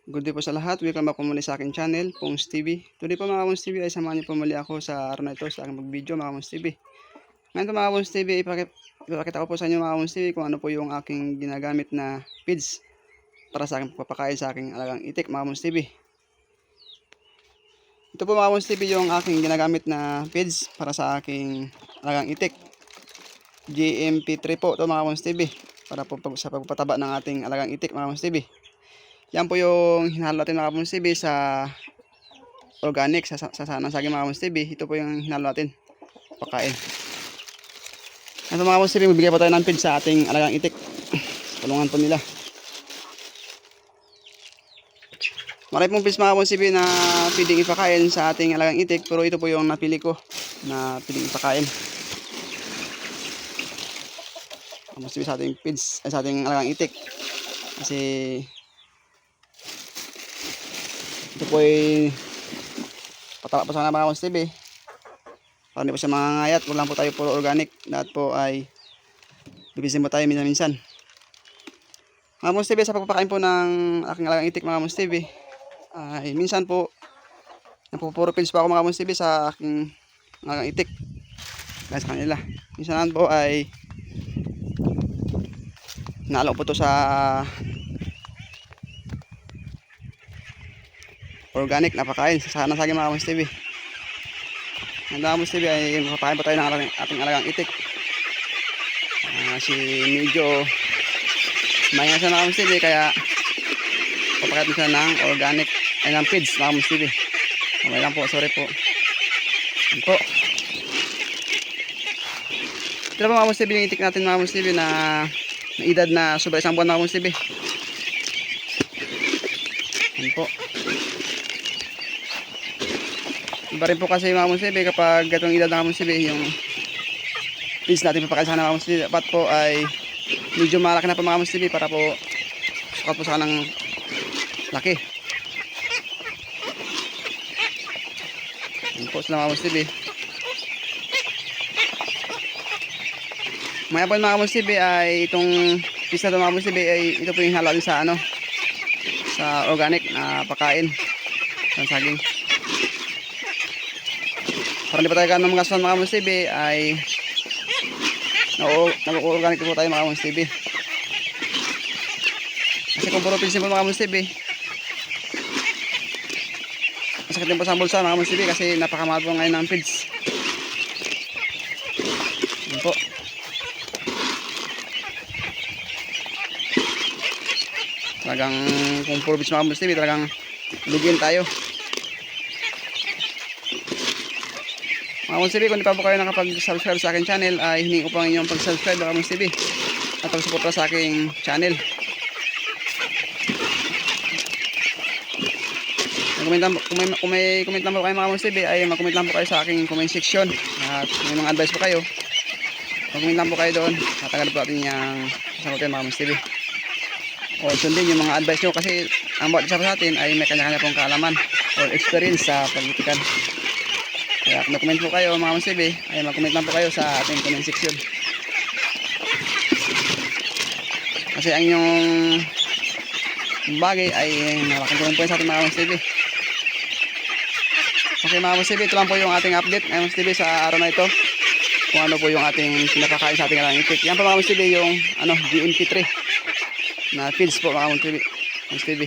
Good day po sa lahat. Welcome back po muli sa aking channel, Pongs TV. Today po mga Pongs TV ay samahan niyo po muli ako sa araw na ito sa aking mag-video mga Pongs TV. Ngayon po mga Pongs TV, ipakita ko po sa inyo mga Pongs TV kung ano po yung aking ginagamit na feeds para sa aking pagpapakain sa aking alagang itik mga Pongs TV. Ito po mga Pongs TV yung aking ginagamit na feeds para sa aking alagang itik. GMP3 po ito mga Pongs TV para po sa pagpapataba ng ating alagang itik mga Pongs TV. Yan po yung hinalo natin mga Pongs TV sa organic, sa saging mga Pongs TV. Ito po yung hinalo natin pagkain. Ito mga Pongs TV, magbigay po tayo ng feed sa ating alagang itik. Tulungan po nila. Marami pong feeds mga Pongs TV na pwedeng ipakain sa ating alagang itik, pero ito po yung napili ko na pwedeng ipakain. Pongs TV sa ating feeds, sa ating alagang itik. Kasi ito po ay pataba po sana mga Pongs TV para hindi po siya mangangayat. Wala po tayo puro organic. Lahat po ay bibisin po tayo minsan-minsan mga Pongs TV. Sa pagpapakain po ng aking alagang itik mga Pongs TV ay minsan po napupuro feeds pa ako mga Pongs TV sa aking alagang itik guys kanila. Minsan po ay nalo po to sa organic na pakain sa saging mga Pongs TV. Ang Pongs TV ay makapakain pa tayo ng ating alagang itik. Si medyo mahinga siya mga Pongs TV, kaya papakain siya ng organic ay ng feeds mga Pongs TV. Okay lang po, sorry po. Yan po. Ito po mga Pongs TV yung itik natin mga Pongs TV na edad na sobra 1 buwan mga Pongs TV. Yan po. Iba rin po kasi mga Pongs TV kapag gatong edad na mga Pongs TV, yung feeds natin papakain sana mga Pongs TV dapat po ay medyo malaki na po mga Pongs TV para po sukat po sa kanang laki. Yan po sila mga Pongs TV. Maya po mga Pongs TV ay itong feeds na ito mga Pongs TV ay ito po yung halal sa sa organic na pakain sa saging. Para hindi pa tayo ganun mga mga Pongs TV ay nag-organic po tayo mga Pongs TV. Kasi kung puro feeds po mga Pongs TV, masakit din po sa bulsa mga Pongs TV kasi napakamahal po ngayon ng feeds. Yan po. Talagang kung puro feeds mga Pongs TV, talagang lugin tayo. Mga Pongs TV, kung di pa po kayo nakapag-subscribe sa aking channel, ay hiningi ko po ang inyong pag-subscribe mga Pongs TV at pag-suporta sa aking channel. Kung may comment lang po kayo mga Pongs TV, ay mag-comment lang po kayo sa aking comment section. At may mga advice po kayo, mag-comment lang po kayo doon. Tatagal po natin yung sasagutin mga Pongs TV. O sundin yung mga advice nyo kasi ang bawat isa sa atin ay may kanya-kanya pong kaalaman o experience sa pagtitikan. Kaya kung mag-comment po kayo mga Pongs TV, ay mag-comment lang po kayo sa ating comment section. Kasi ang inyong bagay ay malaking tulong po sa ating mga Pongs TV. Okay mga Pongs TV, ito lang po yung ating update mga Pongs TV sa araw na ito. Kung ano po yung ating pinapakain sa ating alagang itik. Yan po mga Pongs TV yung GMP3 na feeds po mga Pongs TV.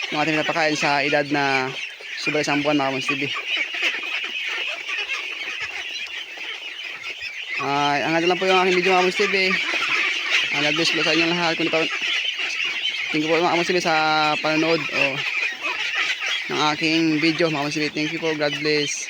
Yung ating pinapakain sa edad na sobra 1 buwan mga Pongs TV. Ang lang po yung aking video mga Pongs TV. God bless po sa inyong lahat. Kung di pa, thank you po mga Pongs TV sa panonood ng aking video mga Pongs TV. Thank you po. God bless.